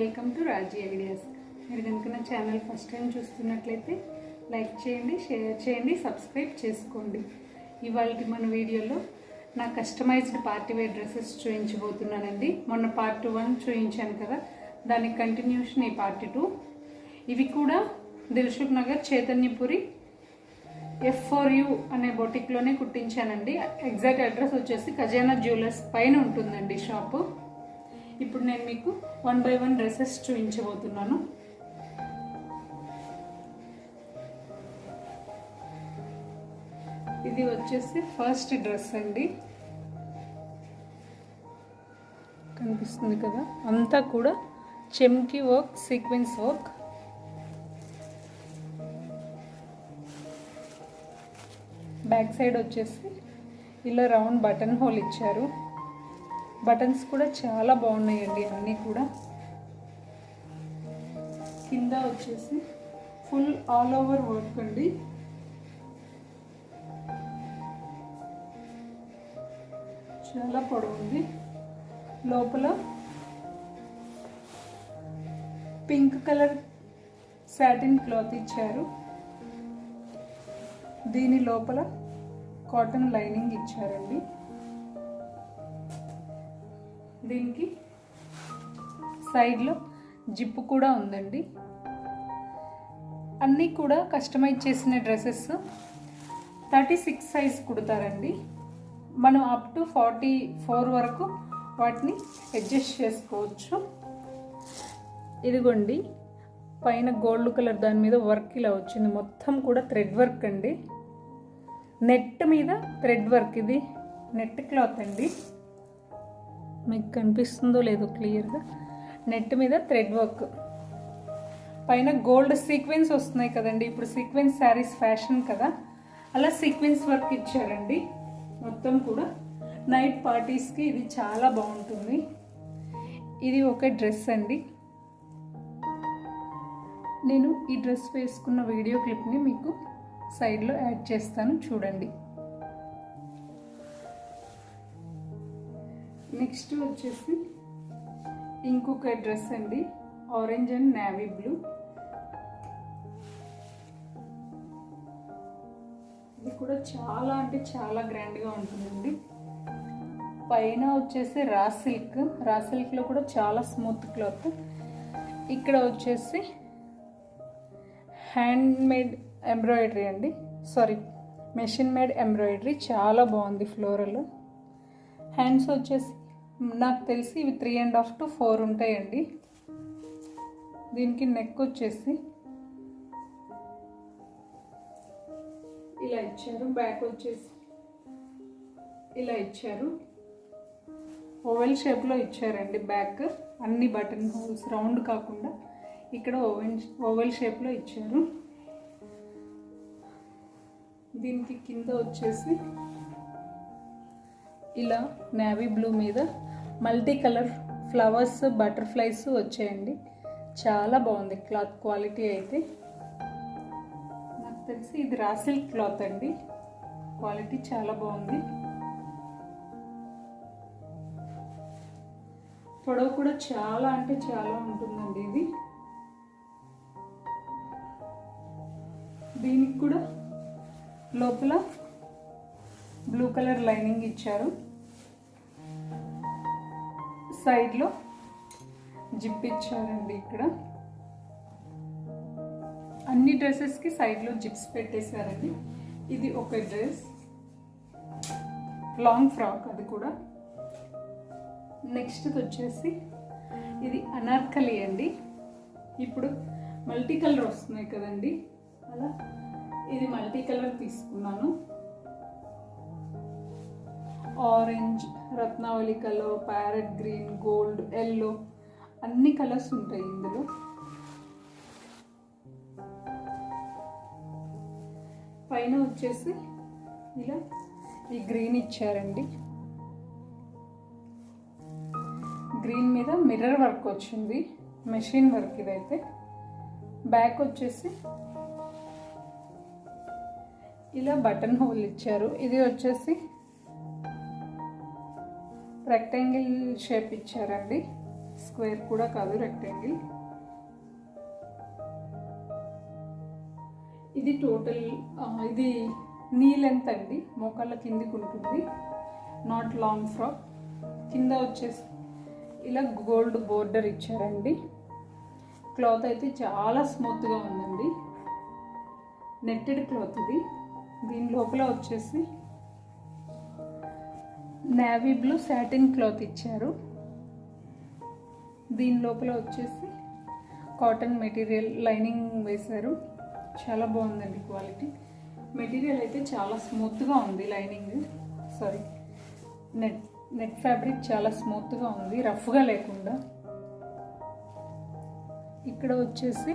Welcome to Raji ideas. మీరు కనుక నా ఛానల్ ఫస్ట్ టైం చూస్తున్నట్లయితే లైక్ చేయండి, షేర్ చేయండి, సబ్స్క్రైబ్ చేసుకోండి. ఇవాళ మన వీడియోలో నా కస్టమైజ్డ్ పార్టీ వేర్ డ్రెస్సెస్ చూపించబోతున్నానండి. మొన్న పార్ట్ 1 చూపించాను కదా, దానికి కంటిన్యూషన్ ఈ పార్ట్ 2. ఇవి కూడా దిల్సుఖ్ నగర్ చైతన్యపురి F4U అనే బొటిక్లోనే కుట్టించానండి. ఎగ్జాక్ట్ అడ్రస్ వచ్చేసి ఖజానా జ్యువెలర్స్ పైన ఉంటుందండి షాపు. ఇప్పుడు నేను మీకు 1 by 1 డ్రెస్సెస్ చూపించబోతున్నాను. ఇది వచ్చేసి ఫస్ట్ డ్రెస్ అండి. కనిపిస్తుంది కదా, అంతా కూడా చెమ్కీ work, sequence work. Back side వచ్చేసి ఇలా రౌండ్ బటన్ హోల్ ఇచ్చారు. బటన్స్ కూడా చాలా బాగున్నాయండి అన్నీ కూడా. కింద వచ్చేసి ఫుల్ ఆల్ ఓవర్ వర్క్ అండి. చాలా పొడవుంది. లోపల పింక్ కలర్ సాటిన్ క్లాత్ ఇచ్చారు. దీని లోపల కాటన్ లైనింగ్ ఇచ్చారండి. దీనికి సైడ్లో జిప్ కూడా ఉందండి. అన్నీ కూడా కస్టమైజ్ చేసిన డ్రెస్సెస్ 36 సైజ్ కుడతారండి. మనం అప్ టు 44 వరకు వాటిని అడ్జస్ట్ చేసుకోవచ్చు. ఇదిగోండి, పైన గోల్డ్ కలర్ దాని మీద వర్క్ ఇలా వచ్చింది. మొత్తం కూడా థ్రెడ్ వర్క్ అండి. నెట్ మీద థ్రెడ్ వర్క్. ఇది నెట్ క్లాత్ అండి. మీకు కనిపిస్తుందో లేదో క్లియర్గా. నెట్ మీద థ్రెడ్ వర్క్, పైన గోల్డ్ సీక్వెన్స్ వస్తున్నాయి కదండి. ఇప్పుడు సీక్వెన్స్ శారీస్ ఫ్యాషన్ కదా, అలా సీక్వెన్స్ వర్క్ ఇచ్చారండి. మొత్తం కూడా నైట్ పార్టీస్కి ఇది చాలా బాగుంటుంది. ఇది ఒక డ్రెస్ అండి. నేను ఈ డ్రెస్ వేసుకున్న వీడియో క్లిప్ని మీకు సైడ్లో యాడ్ చేస్తాను, చూడండి. నెక్స్ట్ వచ్చేసి ఇంకొక డ్రెస్ అండి, ఆరెంజ్ అండ్ నేవీ బ్లూ. ఇది కూడా చాలా అంటే చాలా గ్రాండ్గా ఉంటుందండి. పైన వచ్చేసి రా సిల్క్లో కూడా చాలా స్మూత్ క్లాత్. ఇక్కడ వచ్చేసి హ్యాండ్ మేడ్ ఎంబ్రాయిడరీ అండి, సారీ మెషిన్ మేడ్ ఎంబ్రాయిడరీ. చాలా బాగుంది. ఫ్లోరల్ హ్యాండ్స్ వచ్చేసి నాకు తెలిసి ఇవి 3.5 to 4 ఉంటాయండి. దీనికి నెక్ వచ్చేసి ఇలా ఇచ్చారు. బ్యాక్ వచ్చేసి ఇలా ఇచ్చారు. ఓవెల్ షేప్లో ఇచ్చారండి బ్యాక్. అన్ని బటన్ హోల్స్ రౌండ్ కాకుండా ఇక్కడ ఓవెల్ షేప్లో ఇచ్చారు. దీనికి కింద వచ్చేసి ఇలా నేవీ బ్లూ మీద మల్టీ కలర్ ఫ్లవర్స్, బటర్ఫ్లైస్ వచ్చాయండి. చాలా బాగుంది క్లాత్ క్వాలిటీ అయితే. నాకు తెలిసి ఇది రా సిల్క్ క్లాత్ అండి. క్వాలిటీ చాలా బాగుంది. పొడవు కూడా చాలా అంటే చాలా ఉంటుందండి ఇది. దీనికి కూడా లోపల బ్లూ కలర్ లైనింగ్ ఇచ్చారు. సైడ్లో జిప్ ఇచ్చారండి. ఇక్కడ అన్ని డ్రెస్సెస్కి సైడ్లో జిప్స్ పెట్టేశారండి. ఇది ఒక డ్రెస్, లాంగ్ ఫ్రాక్, అది కూడా. నెక్స్ట్ వచ్చేసి ఇది అనార్కలి అండి. ఇప్పుడు మల్టీ కలర్ వస్తున్నాయి కదండి, అలా ఇది మల్టీ కలర్ తీసుకున్నాను. Orange, Ratnavali colour, parrot green, gold, yellow అన్ని కలర్స్ ఉంటాయి ఇందులో. పైన వచ్చేసి ఇలా ఈ గ్రీన్ ఇచ్చారండి. గ్రీన్ మీద మిర్రర్ వర్క్ వచ్చింది, మెషిన్ వర్క్ ఇదైతే. బ్యాక్ వచ్చేసి ఇలా బటన్ హోల్ ఇచ్చారు. ఇది వచ్చేసి రెక్టాంగిల్ షేప్ ఇచ్చారండి. స్క్వేర్ కూడా కాదు, రెక్టాంగిల్. ఇది టోటల్ ఇది నీ లెంత్ అండి, మోకాళ్ళ కిందికి ఉంటుంది, నాట్ లాంగ్ ఫ్రాక్. కింద వచ్చేసి ఇలా గోల్డ్ బోర్డర్ ఇచ్చారండి. క్లాత్ అయితే చాలా స్మూత్గా ఉందండి, నెట్టెడ్ క్లాత్ ఇది. దీని లోపల వచ్చేసి నేవీ బ్లూ సాటిన్ క్లాత్ ఇచ్చారు. దీని లోపల వచ్చేసి కాటన్ మెటీరియల్ లైనింగ్ వేశారు. చాలా బాగుందండి క్వాలిటీ. మెటీరియల్ అయితే చాలా స్మూత్గా ఉంది, లైనింగ్ సారీ నెట్ ఫ్యాబ్రిక్ చాలా స్మూత్గా ఉంది, రఫ్గా లేకుండా. ఇక్కడ వచ్చేసి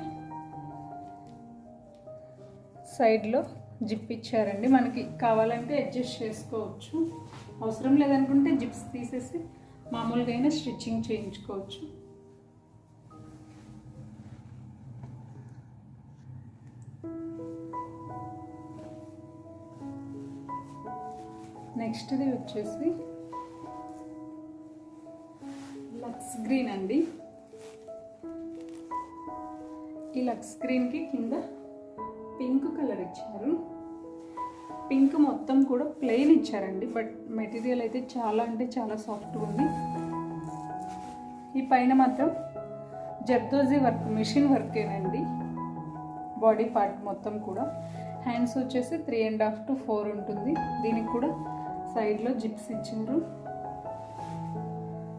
సైడ్లో జిప్ ఇచ్చారండి, మనకి కావాలంటే అడ్జస్ట్ చేసుకోవచ్చు, అవసరం లేదనుకుంటే జిప్స్ తీసేసి మామూలుగా అయినా స్టిచ్చింగ్ చేయించుకోవచ్చు. నెక్స్ట్ది వచ్చేసి లక్స్ గ్రీన్ అండి. ఈ లక్స్ గ్రీన్కి కింద పింక్ కలర్ ఇచ్చారు. పింక్ మొత్తం కూడా ప్లెయిన్ ఇచ్చారండి, బట్ మెటీరియల్ అయితే చాలా అంటే చాలా సాఫ్ట్గా ఉంది. ఈ పైన మాత్రం జర్దోజీ వర్క్, మిషన్ వర్కేనండి బాడీ పార్ట్ మొత్తం కూడా. హ్యాండ్స్ వచ్చేసి 3.5 to 4 ఉంటుంది. దీనికి కూడా సైడ్లో జిప్స్ ఇచ్చారు.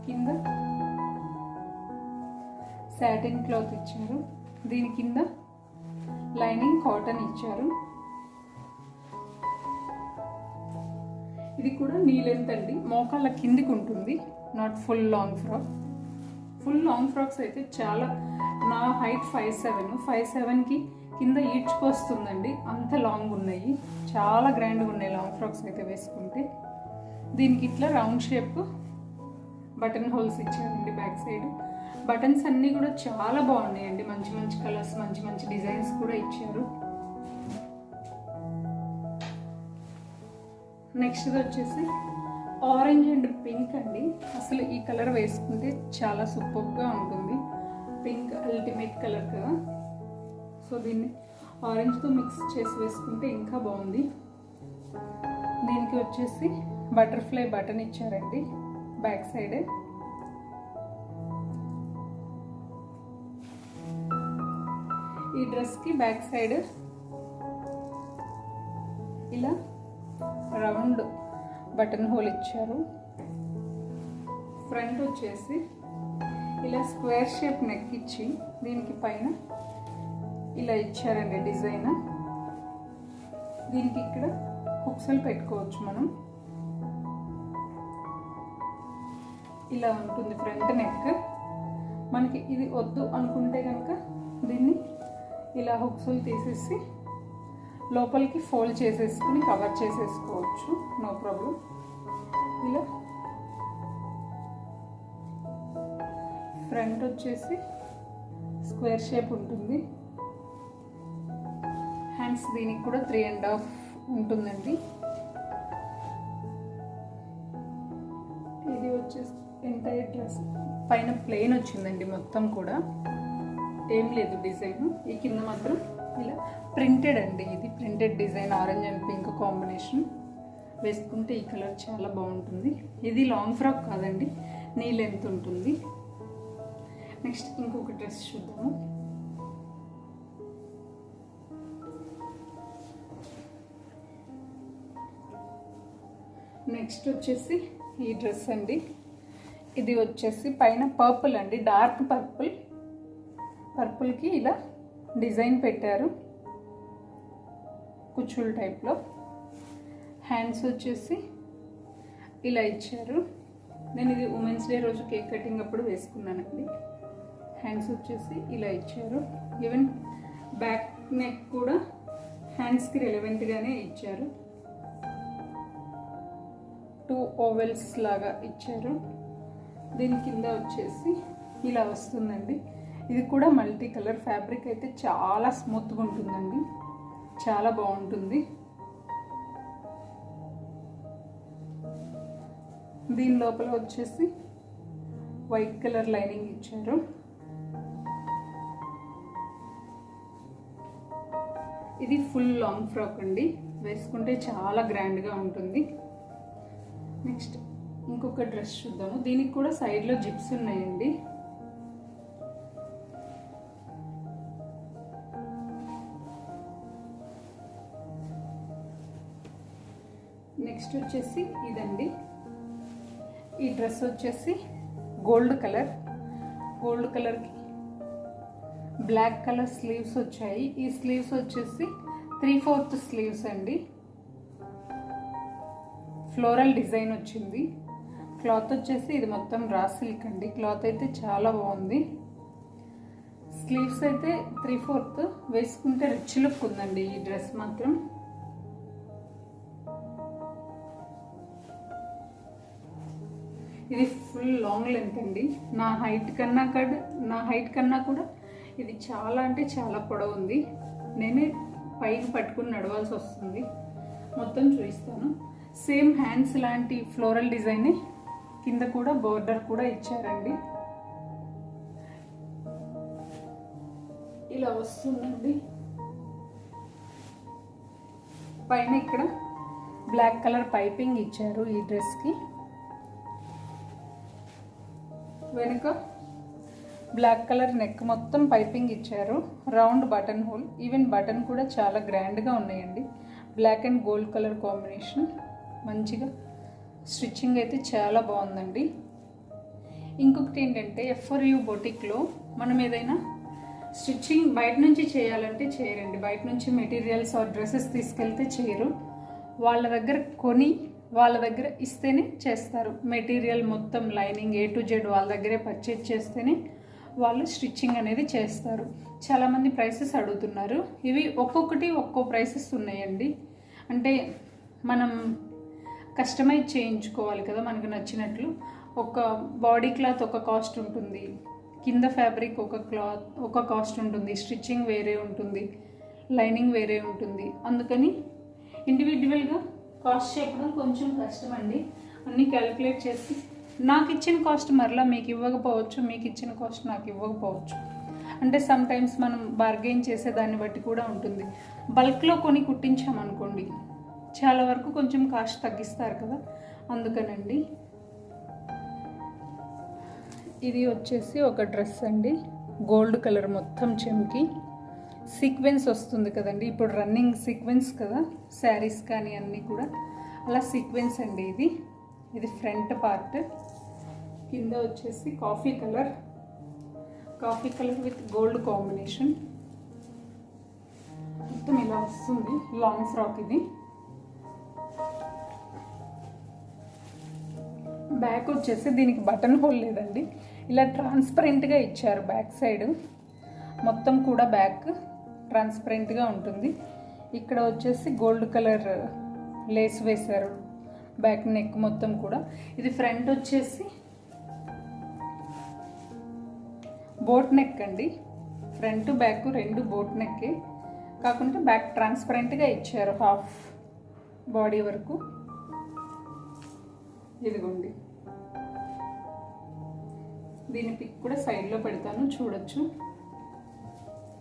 కింద సాటిన్ క్లాత్ ఇచ్చారు. దీని కింద లైనింగ్ కాటన్ ఇచ్చారు. ఇది కూడా నీ లెంత్ అండి, మోకాళ్ళ కిందికి ఉంటుంది, not full long frock. Full long frocks అయితే చాలా, నా హైట్ 5'7", కింద ఈడ్చుకొస్తుందండి, అంత లాంగ్ ఉన్నాయి. చాలా గ్రాండ్గా ఉన్నాయి లాంగ్ ఫ్రాక్స్ అయితే వేసుకుంటే. దీనికి ఇట్లా రౌండ్ షేప్ బటన్ హోల్స్ ఇచ్చారండి బ్యాక్ సైడ్. బటన్స్ అన్నీ కూడా చాలా బాగున్నాయండి, మంచి మంచి కలర్స్, మంచి మంచి డిజైన్స్ కూడా ఇచ్చారు. నెక్స్ట్ వచ్చేసి ఆరెంజ్ అండ్ పింక్ అండి. అసలు ఈ కలర్ వేసుకుంటే చాలా సూపర్గా ఉంటుంది, పింక్ అల్టిమేట్ కలర్ కదా. సో దీన్ని ఆరెంజ్తో మిక్స్ చేసి వేసుకుంటే ఇంకా బాగుంది. దీనికి వచ్చేసి బటర్ఫ్లై బటన్ ఇచ్చారండి బ్యాక్ సైడ్. ఈ డ్రెస్కి బ్యాక్ సైడ్ ఇలా రౌండ్ బటన్ హోల్ ఇచ్చారు. ఫ్రంట్ వచ్చేసి ఇలా స్క్వేర్ షేప్ నెక్ ఇచ్చి దీనికి పైన ఇలా ఇచ్చారండి డిజైన్. దీనికి ఇక్కడ హుక్స్లు పెట్టుకోవచ్చు మనం. ఇలా ఉంటుంది ఫ్రంట్ నెక్. మనకి ఇది వద్దు అనుకుంటే కనుక దీన్ని ఇలా హుక్స్లు తీసేసి లోపలికి ఫోల్డ్ చేసేసుకుని కవర్ చేసేసుకోవచ్చు, నో ప్రాబ్లం. ఇలా ఫ్రంట్ వచ్చేసి స్క్వేర్ షేప్ ఉంటుంది. హ్యాండ్స్ దీనికి కూడా 3.5 ఉంటుందండి. ఇది వచ్చేసి ఎంటైర్ డ్రెస్ పైన ప్లెయిన్ వచ్చిందండి, మొత్తం కూడా ఏం లేదు డిజైన్. ఈ కింద మాత్రం ఇలా ప్రింటెడ్ అండి, ఇది printed design, orange and pink combination. వేసుకుంటే ఈ కలర్ చాలా బాగుంటుంది. ఇది లాంగ్ ఫ్రాక్ కాదండి, నీ లెంత్ ఉంటుంది. నెక్స్ట్ ఇంకొక డ్రెస్ చూద్దాము. నెక్స్ట్ వచ్చేసి ఈ డ్రెస్ అండి. ఇది వచ్చేసి పైన పర్పుల్ అండి, డార్క్ పర్పుల్కి ఇలా డిజైన్ పెట్టారు కుచ్చుల టైప్లో. హ్యాండ్స్ వచ్చేసి ఇలా ఇచ్చారు. నేను ఇది ఉమెన్స్ డే రోజు కేక్ కటింగ్ అప్పుడు వేసుకున్నానండి. హ్యాండ్స్ వచ్చేసి ఇలా ఇచ్చారు. ఈవెన్ బ్యాక్ నెక్ కూడా హ్యాండ్స్కి రెలవెంట్గానే ఇచ్చారు. 2 ఓవెల్స్ లాగా ఇచ్చారు. దీని కింద వచ్చేసి ఇలా వస్తుందండి. ఇది కూడా మల్టీ కలర్ ఫ్యాబ్రిక్ అయితే చాలా స్మూత్గా ఉంటుందండి, చాలా బాగుంటుంది. దీని లోపల వచ్చేసి వైట్ కలర్ లైనింగ్ ఇచ్చారు. ఇది ఫుల్ లాంగ్ ఫ్రాక్ అండి, వేసుకుంటే చాలా గ్రాండ్గా ఉంటుంది. నెక్స్ట్ ఇంకొక డ్రెస్ చూద్దాము. దీనికి కూడా సైడ్లో జిప్స్ ఉన్నాయండి. నెక్స్ట్ వచ్చేసి ఇదండి. ఈ డ్రెస్ వచ్చేసి గోల్డ్ కలర్కి బ్లాక్ కలర్ స్లీవ్స్ వచ్చాయి. ఈ స్లీవ్స్ వచ్చేసి 3/4 స్లీవ్స్ అండి. ఫ్లోరల్ డిజైన్ వచ్చింది. క్లాత్ వచ్చేసి ఇది మొత్తం రా సిల్క్ అండి. క్లాత్ అయితే చాలా బాగుంది. స్లీవ్స్ అయితే 3/4 వేసుకుంటే రిచ్ లుక్ ఉందండి ఈ డ్రెస్ మాత్రం. ఇది ఫుల్ లాంగ్ లెంత్ అండి. నా హైట్ కన్నా కూడా ఇది చాలా అంటే చాలా పొడవు ఉంది. నేనే పైకి పట్టుకుని నడవాల్సి వస్తుంది. మొత్తం చూపిస్తాను. సేమ్ హ్యాండ్స్ లాంటి ఫ్లోరల్ డిజైన్, కింద కూడా బోర్డర్ కూడా ఇచ్చారండి. ఇలా వస్తుందండి. పైన ఇక్కడ బ్లాక్ కలర్ పైపింగ్ ఇచ్చారు ఈ డ్రెస్కి. వెనుక బ్లాక్ కలర్ నెక్ మొత్తం పైపింగ్ ఇచ్చారు. Round button hole, even button కూడా చాలా గ్రాండ్గా ఉన్నాయండి. Black and gold colour combination, మంచిగా స్టిచ్చింగ్ అయితే చాలా బాగుందండి. ఇంకొకటి ఏంటంటే FRU బొటిక్లో మనం ఏదైనా స్టిచ్చింగ్ బయట నుంచి చేయాలంటే చేయరండి. బయట నుంచి మెటీరియల్స్ ఆర్ డ్రెస్సెస్ తీసుకెళ్తే చేయరు. వాళ్ళ దగ్గర కొని వాళ్ళ దగ్గర ఇస్తేనే చేస్తారు. మెటీరియల్ మొత్తం లైనింగ్ A to Z వాళ్ళ దగ్గరే పర్చేజ్ చేస్తేనే వాళ్ళు స్టిచ్చింగ్ అనేది చేస్తారు. చాలామంది ప్రైసెస్ అడుగుతున్నారు. ఇవి ఒక్కొక్కటి ఒక్కో ప్రైసెస్ ఉన్నాయండి. అంటే మనం కస్టమైజ్ చేయించుకోవాలి కదా మనకు నచ్చినట్లు. ఒక బాడీ క్లాత్ ఒక కాస్ట్ ఉంటుంది, కింద ఫ్యాబ్రిక్ ఒక కాస్ట్ ఉంటుంది, స్టిచ్చింగ్ వేరే ఉంటుంది, లైనింగ్ వేరే ఉంటుంది. అందుకని ఇండివిజువల్గా కాస్ట్ చెప్పడం కొంచెం కష్టం అండి. అన్నీ క్యాలిక్యులేట్ చేసి నాకు ఇచ్చిన కాస్ట్ మరలా మీకు ఇవ్వకపోవచ్చు, మీకు ఇచ్చిన కాస్ట్ నాకు ఇవ్వకపోవచ్చు. అంటే సమ్ టైమ్స్ మనం బార్గెయిన్ చేసేదాన్ని బట్టి కూడా ఉంటుంది. బల్క్లో కొని కుట్టించామనుకోండి చాలా వరకు కొంచెం కాస్ట్ తగ్గిస్తారు కదా, అందుకనండి. ఇది వచ్చేసి ఒక డ్రెస్ అండి. గోల్డ్ కలర్ మొత్తం చెమ్కి సీక్వెన్స్ వస్తుంది కదండి. ఇప్పుడు రన్నింగ్ సీక్వెన్స్ కదా శారీస్ కానీ అన్నీ కూడా, అలా సీక్వెన్స్ అండి. ఇది ఫ్రంట్ పార్ట్. కింద వచ్చేసి coffee colour with gold combination మొత్తం ఇలా వస్తుంది. లాంగ్ ఫ్రాక్ ఇది. బ్యాక్ వచ్చేసి దీనికి బటన్ హోల్ లేదండి, ఇలా ట్రాన్స్పరెంట్గా ఇచ్చారు. బ్యాక్ సైడ్ మొత్తం కూడా బ్యాక్ ట్రాన్స్పరెంట్గా ఉంటుంది. ఇక్కడ వచ్చేసి గోల్డ్ కలర్ లేస్ వేశారు బ్యాక్ నెక్ మొత్తం కూడా. ఇది ఫ్రంట్ వచ్చేసి బోట్ నెక్ అండి. ఫ్రంట్ బ్యాక్ రెండు బోట్ నెక్కే, కాకుంటే బ్యాక్ ట్రాన్స్పరెంట్గా ఇచ్చారు హాఫ్ బాడీ వరకు. ఇదిగోండి, దీని పిక్ కూడా సైడ్లో పెడతాను, చూడొచ్చు.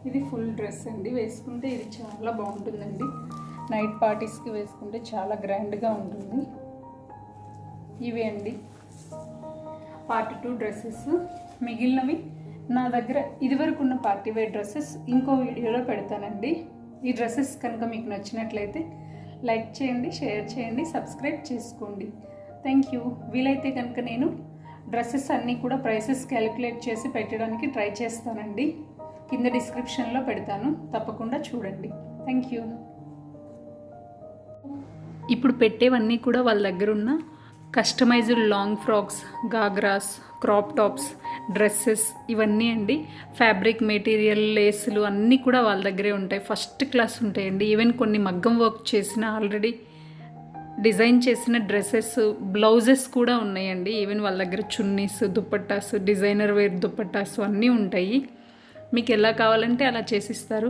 ఇది ఫుల్ డ్రెస్ అండి. వేసుకుంటే ఇది చాలా బాగుంటుందండి. నైట్ పార్టీస్కి వేసుకుంటే చాలా గ్రాండ్గా ఉంటుంది. ఇవి అండి పార్ట్ 2 డ్రెస్సెస్. మిగిలినవి నా దగ్గర ఇదివరకు ఉన్న పార్టీ వేర్ డ్రెస్సెస్ ఇంకో వీడియోలో పెడతానండి. ఈ డ్రెస్సెస్ కనుక మీకు నచ్చినట్లయితే లైక్ చేయండి, షేర్ చేయండి, సబ్స్క్రైబ్ చేసుకోండి. Thank you. వీలైతే కనుక నేను డ్రెస్సెస్ అన్నీ కూడా ప్రైసెస్ క్యాలిక్యులేట్ చేసి పెట్టడానికి ట్రై చేస్తానండి. కింద డిస్క్రిప్షన్లో పెడతాను, తప్పకుండా చూడండి. Thank you. ఇప్పుడు పెట్టేవన్నీ కూడా వాళ్ళ దగ్గర ఉన్న customised long frocks, ghagras, crop tops, dresses ఇవన్నీ అండి. ఫ్యాబ్రిక్ మెటీరియల్, లేసులు అన్నీ కూడా వాళ్ళ దగ్గరే ఉంటాయి. ఫస్ట్ క్లాస్ ఉంటాయండి. ఈవెన్ కొన్ని మగ్గం వర్క్ చేసిన ఆల్రెడీ డిజైన్ చేసిన డ్రెస్సెస్, బ్లౌజెస్ కూడా ఉన్నాయండి. ఈవెన్ వాళ్ళ దగ్గర చున్నీస్, దుపట్టాస్, డిజైనర్ వేర్ దుపట్టాస్ అన్నీ ఉంటాయి. మీకు ఎలా కావాలంటే అలా చేసిస్తారు.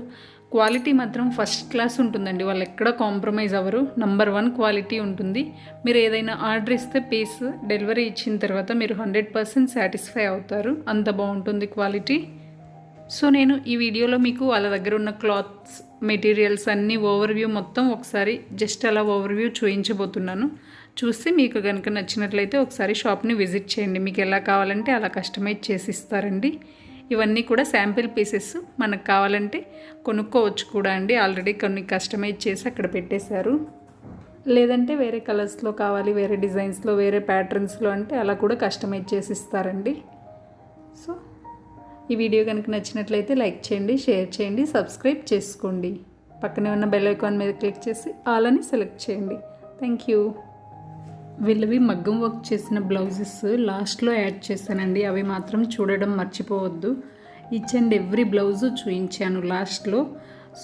క్వాలిటీ మాత్రం ఫస్ట్ క్లాస్ ఉంటుందండి. వాళ్ళు ఎక్కడ కాంప్రమైజ్ అవ్వరు. నంబర్ 1 క్వాలిటీ ఉంటుంది. మీరు ఏదైనా ఆర్డర్ ఇస్తే పీస్ డెలివరీ ఇచ్చిన తర్వాత మీరు 100% సాటిస్ఫై అవుతారు. అంత బాగుంటుంది క్వాలిటీ. సో నేను ఈ వీడియోలో మీకు వాళ్ళ దగ్గర ఉన్న క్లాత్స్, మెటీరియల్స్ అన్నీ ఓవర్వ్యూ మొత్తం ఒకసారి జస్ట్ అలా ఓవర్వ్యూ చూపించబోతున్నాను. చూసి మీకు కనుక నచ్చినట్లయితే ఒకసారి షాప్ని విజిట్ చేయండి. మీకు ఎలా కావాలంటే అలా కస్టమైజ్ చేసి ఇస్తారండి. ఇవన్నీ కూడా శాంపిల్ పీసెస్. మనకు కావాలంటే కొనుక్కోవచ్చు కూడా అండి. ఆల్రెడీ కొన్ని కస్టమైజ్ చేసి అక్కడ పెట్టేశారు. లేదంటే వేరే కలర్స్లో కావాలి, వేరే డిజైన్స్లో, వేరే ప్యాటర్న్స్లో అంటే అలా కూడా కస్టమైజ్ చేసి ఇస్తారండి. సో ఈ వీడియో కనుక నచ్చినట్లయితే లైక్ చేయండి, షేర్ చేయండి, సబ్స్క్రైబ్ చేసుకోండి. పక్కనే ఉన్న బెల్ ఐకాన్ మీద క్లిక్ చేసి ఆల్ అని సెలెక్ట్ చేయండి. Thank you. వీళ్ళవి మగ్గం వర్క్ చేసిన బ్లౌజెస్ లాస్ట్లో యాడ్ చేశానండి. అవి మాత్రం చూడడం మర్చిపోవద్దు. ఈచ్ అండ్ ఎవ్రీ బ్లౌజు చూపించాను లాస్ట్లో.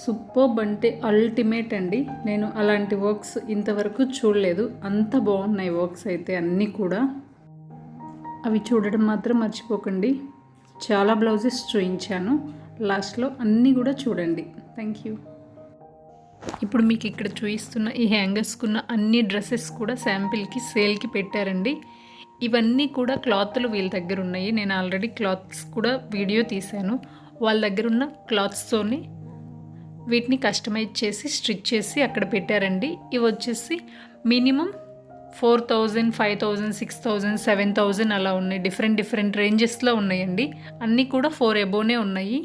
సూపర్బ్ అంటే అల్టిమేట్ అండి. నేను అలాంటి వర్క్స్ ఇంతవరకు చూడలేదు. అంత బాగున్నాయి వర్క్స్ అయితే అన్నీ కూడా. అవి చూడడం మాత్రం మర్చిపోకండి. చాలా బ్లౌజెస్ చూపించాను లాస్ట్లో, అన్నీ కూడా చూడండి. Thank you. ఇప్పుడు మీకు ఇక్కడ చూపిస్తున్న ఈ హ్యాంగర్స్కున్న అన్ని డ్రెస్సెస్ కూడా శాంపిల్కి సేల్కి పెట్టారండి. ఇవన్నీ కూడా క్లాత్లు వీళ్ళ దగ్గర ఉన్నాయి. నేను ఆల్రెడీ క్లాత్స్ కూడా వీడియో తీశాను. వాళ్ళ దగ్గర ఉన్న క్లాత్స్తోని వీటిని కస్టమైజ్ చేసి స్టిచ్ చేసి అక్కడ పెట్టారండి. ఇవి వచ్చేసి మినిమం 4,000, 5,000, 6,000, 7,000 అలా ఉన్నాయి. డిఫరెంట్ రేంజెస్లో ఉన్నాయండి. అన్నీ కూడా 4 అబోనే ఉన్నాయి.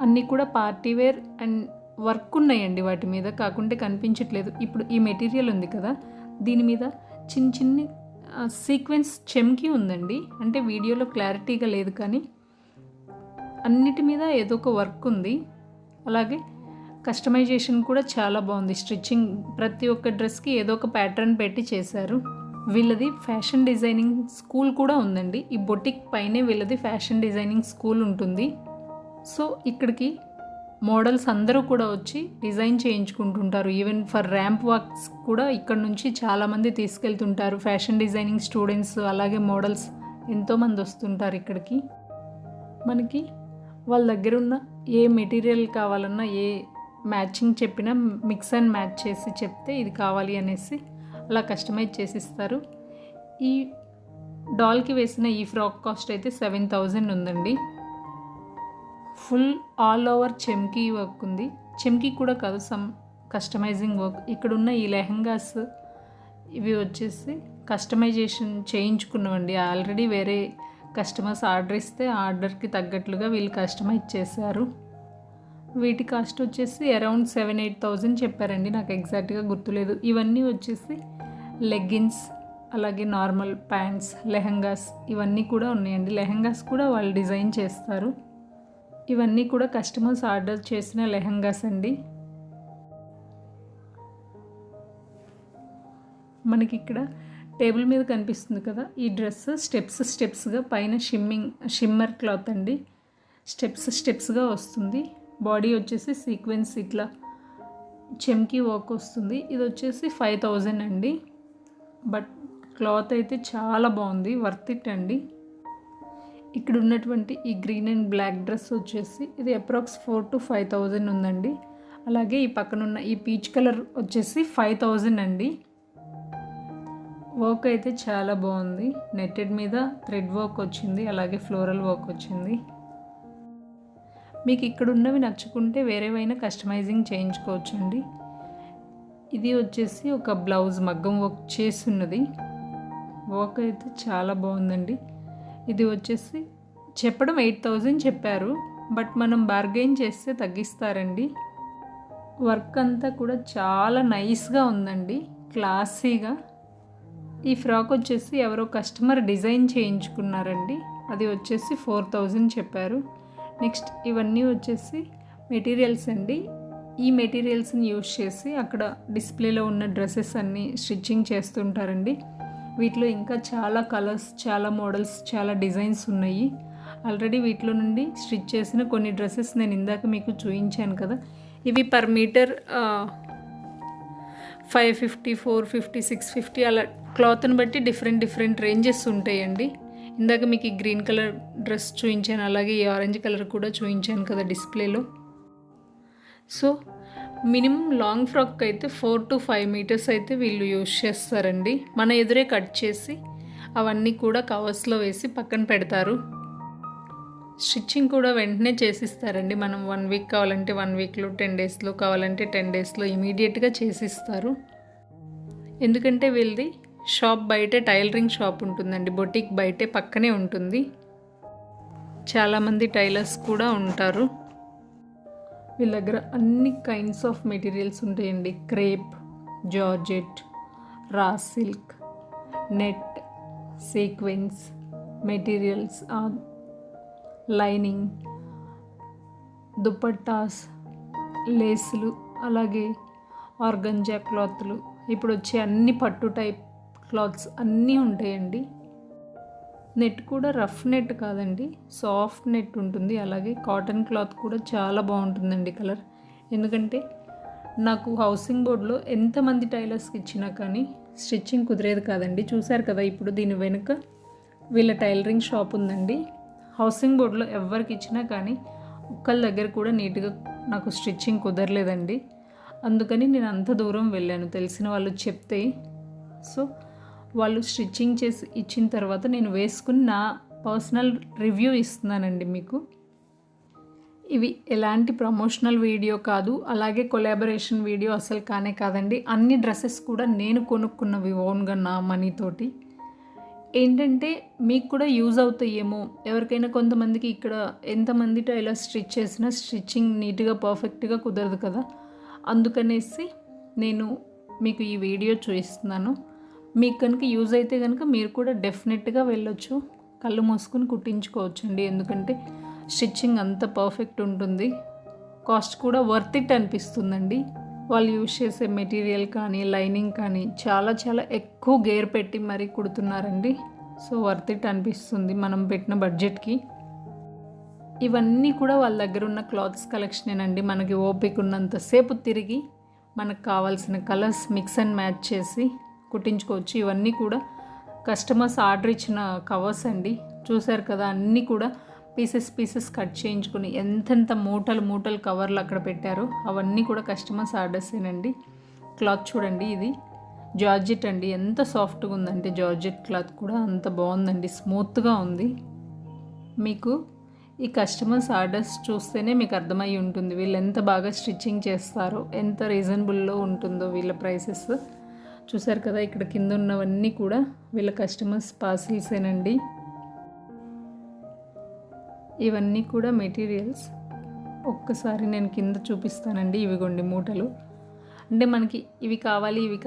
అన్నీ కూడా పార్టీ వేర్ అండ్ వర్క్ ఉన్నాయండి వాటి మీద, కాకుంటే కనిపించట్లేదు. ఇప్పుడు ఈ మెటీరియల్ ఉంది కదా, దీని మీద చిన్ని సీక్వెన్స్ చెమ్కి ఉందండి. అంటే వీడియోలో క్లారిటీగా లేదు కానీ అన్నిటి మీద ఏదో ఒక వర్క్ ఉంది. అలాగే కస్టమైజేషన్ కూడా చాలా బాగుంది. స్టిచ్చింగ్ ప్రతి ఒక్క డ్రెస్కి ఏదో ఒక ప్యాటర్న్ పెట్టి చేశారు. వీళ్ళది ఫ్యాషన్ డిజైనింగ్ స్కూల్ కూడా ఉందండి. ఈ బొటిక్ పైనే వీళ్ళది ఫ్యాషన్ డిజైనింగ్ స్కూల్ ఉంటుంది. సో ఇక్కడికి మోడల్స్ అందరూ కూడా వచ్చి డిజైన్ చేయించుకుంటుంటారు. ఈవెన్ ఫర్ ర్యాంప్ వాక్స్ కూడా ఇక్కడ నుంచి చాలామంది తీసుకెళ్తుంటారు. ఫ్యాషన్ డిజైనింగ్ స్టూడెంట్స్ అలాగే మోడల్స్ ఎంతోమంది వస్తుంటారు ఇక్కడికి. మనకి వాళ్ళ దగ్గర ఉన్న ఏ మెటీరియల్ కావాలన్నా, ఏ మ్యాచింగ్ చెప్పినా మిక్స్ అండ్ మ్యాచ్ చేసి చెప్తే ఇది కావాలి అనేసి అలా కస్టమైజ్ చేసిస్తారు. ఈ డాల్కి వేసిన ఈ ఫ్రాక్ కాస్ట్ అయితే 7,000 ఉందండి. ఫుల్ ఆల్ ఓవర్ చెమ్కీ వర్క్ ఉంది. చెమ్కీ కూడా కాదు, సమ్ కస్టమైజింగ్ వర్క్. ఇక్కడున్న ఈ లెహంగాస్ ఇవి వచ్చేసి కస్టమైజేషన్ చేయించుకున్నవండి. ఆల్రెడీ వేరే కస్టమర్స్ ఆర్డర్ ఇస్తే ఆర్డర్కి తగ్గట్లుగా వీళ్ళు కస్టమైజ్ చేశారు. వీటి కాస్ట్ వచ్చేసి అరౌండ్ 7-8,000 చెప్పారండి. నాకు ఎగ్జాక్ట్గా గుర్తులేదు. ఇవన్నీ వచ్చేసి లెగ్గిన్స్, అలాగే నార్మల్ ప్యాంట్స్, లెహంగాస్ ఇవన్నీ కూడా ఉన్నాయండి. లెహంగాస్ కూడా వాళ్ళు డిజైన్ చేస్తారు. ఇవన్నీ కూడా కస్టమర్స్ ఆర్డర్ చేసిన లెహంగాస్ అండి. మనకి ఇక్కడ టేబుల్ మీద కనిపిస్తుంది కదా, ఈ డ్రెస్ స్టెప్స్గా పైన షిమ్మర్ క్లాత్ అండి. స్టెప్స్గా వస్తుంది. బాడీ వచ్చేసి సీక్వెన్స్ ఇట్లా చెమ్కీ వర్క్ వస్తుంది. ఇది వచ్చేసి 5,000 అండి. బట్ క్లాత్ అయితే చాలా బాగుంది, వర్త్ ఇట్ అండి. ఇక్కడ ఉన్నటువంటి ఈ గ్రీన్ అండ్ బ్లాక్ డ్రెస్ వచ్చేసి ఇది అప్రాక్స్ 4,000 to 5,000 ఉందండి. అలాగే ఈ పక్కనున్న ఈ పీచ్ కలర్ వచ్చేసి 5,000 అండి. వర్క్ అయితే చాలా బాగుంది. నెట్టెడ్ మీద థ్రెడ్ వర్క్ వచ్చింది, అలాగే ఫ్లోరల్ వర్క్ వచ్చింది. మీకు ఇక్కడ ఉన్నవి నచ్చుకుంటే వేరేవైనా కస్టమైజింగ్ చేయించుకోవచ్చు అండి. ఇది వచ్చేసి ఒక బ్లౌజ్ మగ్గం వర్క్ చేస్తున్నది. వర్క్ అయితే చాలా బాగుందండి. ఇది వచ్చేసి చెప్పడం 8,000 చెప్పారు, బట్ మనం బార్గెయిన్ చేస్తే తగ్గిస్తారండి. వర్క్ అంతా కూడా చాలా నైస్గా ఉందండి, క్లాసీగా. ఈ ఫ్రాక్ వచ్చేసి ఎవరో కస్టమర్ డిజైన్ చేయించుకున్నారండి. అది వచ్చేసి 4,000 చెప్పారు. నెక్స్ట్ ఇవన్నీ వచ్చేసి మెటీరియల్స్ అండి. ఈ మెటీరియల్స్ని యూజ్ చేసి అక్కడ డిస్ప్లేలో ఉన్న డ్రెస్సెస్ అన్నీ స్టిచ్చింగ్ చేస్తుంటారండి. వీటిలో ఇంకా చాలా కలర్స్, చాలా మోడల్స్, చాలా డిజైన్స్ ఉన్నాయి. ఆల్రెడీ వీటిలో నుండి స్టిచ్ చేసిన కొన్ని డ్రెస్సెస్ నేను ఇందాక మీకు చూపించాను కదా. ఇవి పర్ మీటర్ 550, 450, 650 అలా క్లాత్ని బట్టి డిఫరెంట్ రేంజెస్ ఉంటాయండి. ఇందాక మీకు ఈ గ్రీన్ కలర్ డ్రెస్ చూపించాను, అలాగే ఈ ఆరెంజ్ కలర్ కూడా చూపించాను కదా డిస్ప్లేలో. సో మినిమం లాంగ్ ఫ్రాక్ అయితే 4 to 5 మీటర్స్ అయితే వీళ్ళు యూజ్ చేస్తారండి. మన ఎదురే కట్ చేసి అవన్నీ కూడా కవర్స్లో వేసి పక్కన పెడతారు. స్టిచ్చింగ్ కూడా వెంటనే చేసిస్తారండి. మనం 1 వీక్ కావాలంటే 1 వీక్లో, 10 డేస్లో కావాలంటే 10 డేస్లో ఇమీడియట్గా చేసిస్తారు. ఎందుకంటే వీళ్ళది షాప్ బయటే టైలరింగ్ షాప్ ఉంటుందండి. బొటిక్ బయటే పక్కనే ఉంటుంది. చాలామంది టైలర్స్ కూడా ఉంటారు. వీళ్ళ దగ్గర అన్ని కైండ్స్ ఆఫ్ మెటీరియల్స్ ఉంటాయండి. Crepe, georgette, raw silk, net, sequence materials, lining, dupattas, లేసులు, అలాగే ఆర్గంజా క్లాత్లు, ఇప్పుడు వచ్చే అన్ని పట్టు టైప్ క్లాత్స్ అన్నీ ఉంటాయండి. నెట్ కూడా రఫ్ నెట్ కాదండి, సాఫ్ట్ నెట్ ఉంటుంది. అలాగే కాటన్ క్లాత్ కూడా చాలా బాగుంటుందండి కలర్. ఎందుకంటే నాకు హౌసింగ్ బోర్డ్లో ఎంతమంది టైలర్స్కి ఇచ్చినా కానీ స్టిచ్చింగ్ కుదిరేది కాదండి. చూశారు కదా, ఇప్పుడు దీని వెనుక వీళ్ళ టైలరింగ్ షాప్ ఉందండి. హౌసింగ్ బోర్డ్లో ఎవరికి ఇచ్చినా కానీ ఒక్కళ్ళ దగ్గర కూడా నీట్గా నాకు స్టిచ్చింగ్ కుదరలేదండి. అందుకని నేను అంత దూరం వెళ్ళాను, తెలిసిన వాళ్ళు చెప్తే. సో వాళ్ళు స్టిచ్చింగ్ చేసి ఇచ్చిన తర్వాత నేను వేసుకుని నా పర్సనల్ రివ్యూ ఇస్తున్నానండి మీకు. ఇవి ఎలాంటి ప్రమోషనల్ వీడియో కాదు, అలాగే కొలాబరేషన్ వీడియో అసలు కానే కాదండి. అన్ని డ్రెస్సెస్ కూడా నేను కొనుక్కున్నవి ఓన్గా నా మనీతోటి. ఏంటంటే మీకు కూడా యూజ్ అవుతాయేమో, ఎవరికైనా కొంతమందికి ఇక్కడ ఎంతమంది టైలర్ స్టిచ్ చేసినా స్టిచ్చింగ్ నీట్గా పర్ఫెక్ట్గా కుదరదు కదా. అందుకనేసి నేను మీకు ఈ వీడియో చూపిస్తున్నాను. మీకు కనుక యూజ్ అయితే కనుక మీరు కూడా డెఫినెట్గా వెళ్ళొచ్చు, కళ్ళు మూసుకొని కుట్టించుకోవచ్చండి. ఎందుకంటే స్టిచ్చింగ్ అంత పర్ఫెక్ట్ ఉంటుంది. కాస్ట్ కూడా వర్త్ ఇట్ అనిపిస్తుందండి. వాళ్ళు యూజ్ చేసే మెటీరియల్ కానీ లైనింగ్ కానీ చాలా చాలా ఎక్కువ గేర్ పెట్టి మరీ కుడుతున్నారండి. సో వర్త్ ఇట్ అనిపిస్తుంది మనం పెట్టిన బడ్జెట్కి. ఇవన్నీ కూడా వాళ్ళ దగ్గర ఉన్న క్లాత్స్ కలెక్షనేనండి. మనకి ఓపిక ఉన్నంతసేపు తిరిగి మనకు కావాల్సిన కలర్స్ మిక్స్ అండ్ మ్యాచ్ చేసి కుట్టించుకోవచ్చు. ఇవన్నీ కూడా కస్టమర్స్ ఆర్డర్ ఇచ్చిన కవర్స్ అండి. చూశారు కదా, అన్నీ కూడా పీసెస్ కట్ చేయించుకుని ఎంతెంత మూటలు కవర్లు అక్కడ పెట్టారో అవన్నీ కూడా కస్టమర్స్ ఆర్డర్సేనండి. క్లాత్ చూడండి, ఇది జార్జెట్ అండి. ఎంత సాఫ్ట్గా ఉందంటే జార్జెట్ క్లాత్ కూడా అంత బాగుందండి, స్మూత్గా ఉంది. మీకు ఈ కస్టమర్స్ ఆర్డర్స్ చూస్తేనే మీకు అర్థమై ఉంటుంది వీళ్ళు ఎంత బాగా స్టిచ్చింగ్ చేస్తారో, ఎంత రీజనబుల్లో ఉంటుందో వీళ్ళ ప్రైసెస్. చూసారు కదా, ఇక్కడ కింద ఉన్నవన్నీ కూడా వీళ్ళ కస్టమర్స్ పార్సిల్సేనండి. ఇవన్నీ కూడా మెటీరియల్స్. ఒక్కసారి నేను కింద చూపిస్తానండి. ఇవిగోండి మూటలు. అంటే మనకి ఇవి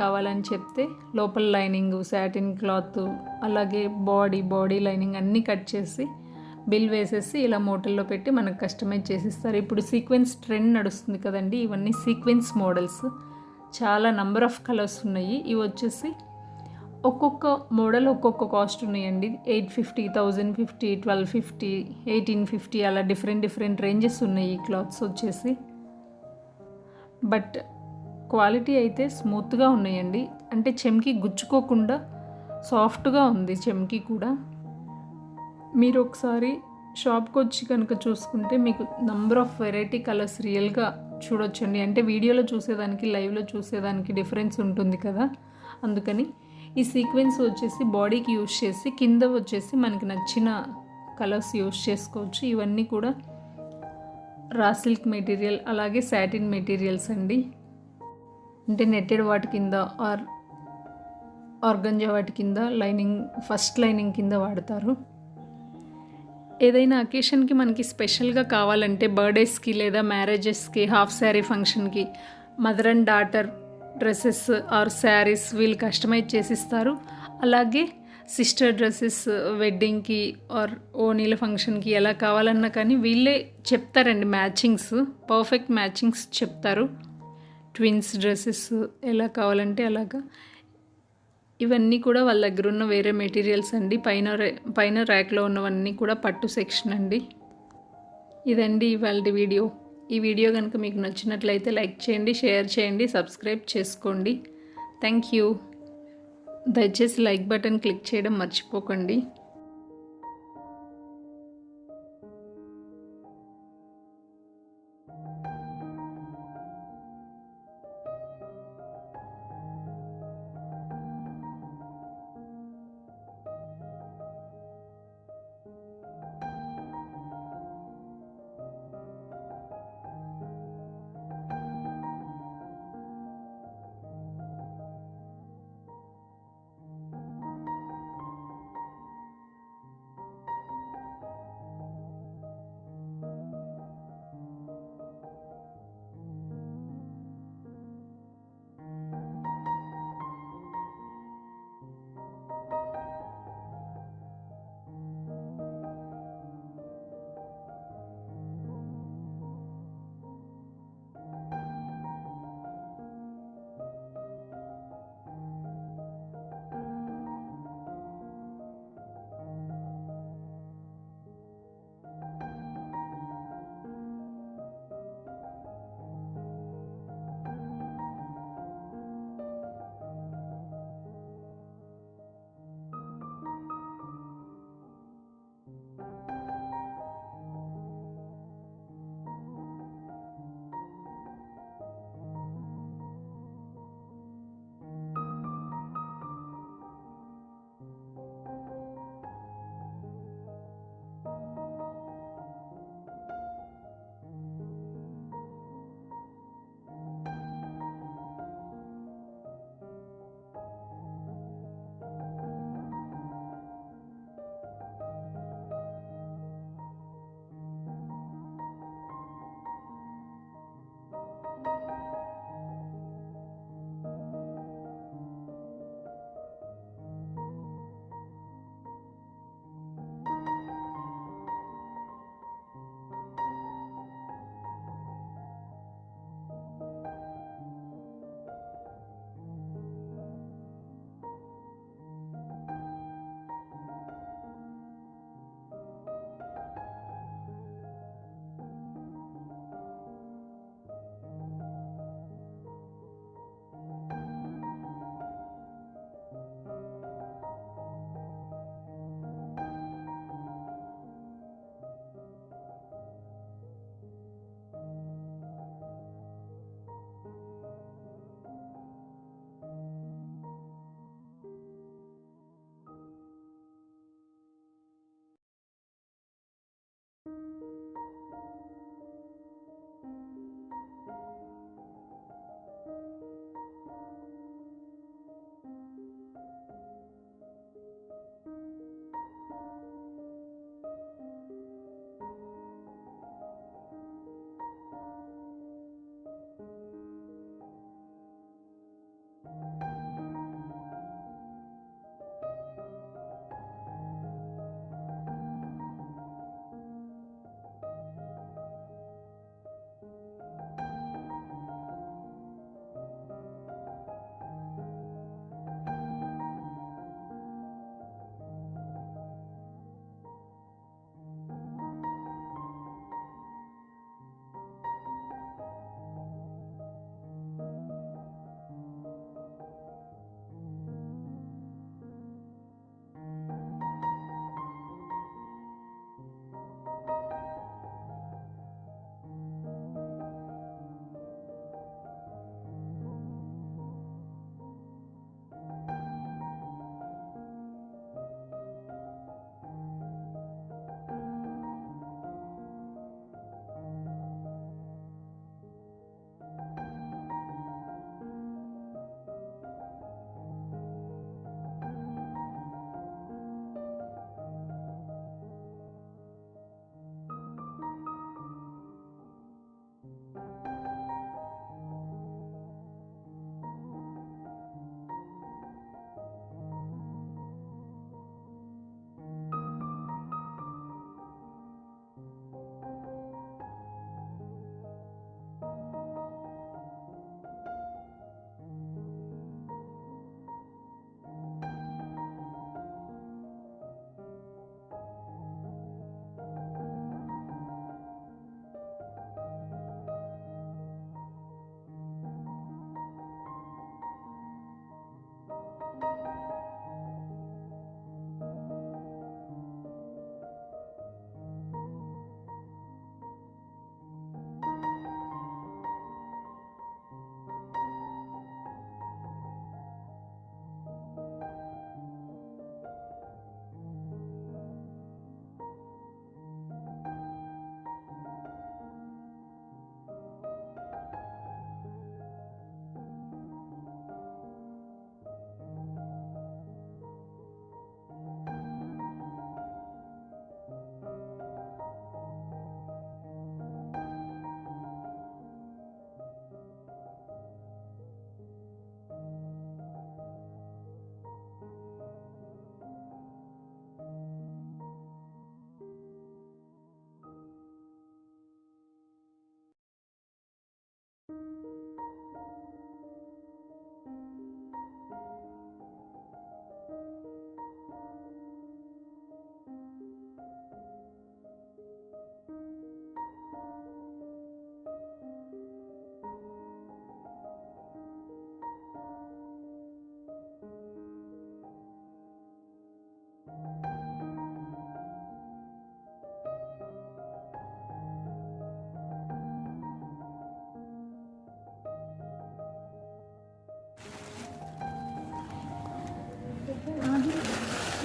కావాలని చెప్తే లోపల లైనింగ్, సాటిన్ క్లాత్, అలాగే బాడీ లైనింగ్ అన్నీ కట్ చేసి బిల్ వేసేసి ఇలా మూటల్లో పెట్టి మనకు కస్టమైజ్ చేసిస్తారు. ఇప్పుడు సీక్వెన్స్ ట్రెండ్ నడుస్తుంది కదండి, ఇవన్నీ సీక్వెన్స్ మోడల్స్. చాలా నంబర్ ఆఫ్ కలర్స్ ఉన్నాయి. ఇవి వచ్చేసి ఒక్కొక్క మోడల్ ఒక్కొక్క కాస్ట్ ఉన్నాయండి. 850, 1050, 1250, 1850 అలా డిఫరెంట్ రేంజెస్ ఉన్నాయి ఈ క్లాత్స్ వచ్చేసి. బట్ క్వాలిటీ అయితే స్మూత్గా ఉన్నాయండి. అంటే చెమ్కి గుచ్చుకోకుండా సాఫ్ట్గా ఉంది చెమ్కి కూడా. మీరు ఒకసారి షాప్కి వచ్చి కనుక చూసుకుంటే మీకు నంబర్ ఆఫ్ వెరైటీ కలర్స్ రియల్గా చూడొచ్చండి. అంటే వీడియోలో చూసేదానికి లైవ్లో చూసేదానికి డిఫరెన్స్ ఉంటుంది కదా, అందుకని ఈ సీక్వెన్స్ వచ్చేసి బాడీకి యూజ్ చేసి కింద వచ్చేసి మనకి నచ్చిన కలర్స్ యూజ్ చేసుకోవచ్చు. ఇవన్నీ కూడా రా సిల్క్ మెటీరియల్, అలాగే సాటిన్ మెటీరియల్స్ అండి. అంటే నెట్టెడ్ వాటి కింద ఆర్గంజా వాటి కింద లైనింగ్, ఫస్ట్ లైనింగ్ కింద వాడతారు. ఏదైనా అకేషన్కి మనకి స్పెషల్గా కావాలంటే బర్త్డేస్కి లేదా మ్యారేజెస్కి, హాఫ్ శారీ ఫంక్షన్కి, mother and daughter dresses or saris వీళ్ళు కస్టమైజ్ చేసిస్తారు. అలాగే సిస్టర్ డ్రెస్సెస్ వెడ్డింగ్కి ఆర్ ఓనీల ఫంక్షన్కి ఎలా కావాలన్నా కానీ వీళ్ళే చెప్తారండి. మ్యాచింగ్స్, పర్ఫెక్ట్ మ్యాచింగ్స్ చెప్తారు. ట్విన్స్ డ్రెస్సెస్ ఎలా కావాలంటే అలాగా. ఇవన్నీ కూడా వాళ్ళ దగ్గర ఉన్న వేరే మెటీరియల్స్ అండి. పైన ర్యాక్లో ఉన్నవన్నీ కూడా పట్టు సెక్షన్ అండి. ఇదండి ఇవాళ వీడియో. ఈ వీడియో కనుక మీకు నచ్చినట్లయితే లైక్ చేయండి, షేర్ చేయండి, సబ్స్క్రైబ్ చేసుకోండి. Thank you. దయచేసి లైక్ బటన్ క్లిక్ చేయడం మర్చిపోకండి.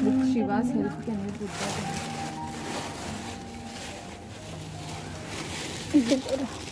With Shiva's help, can you put that in?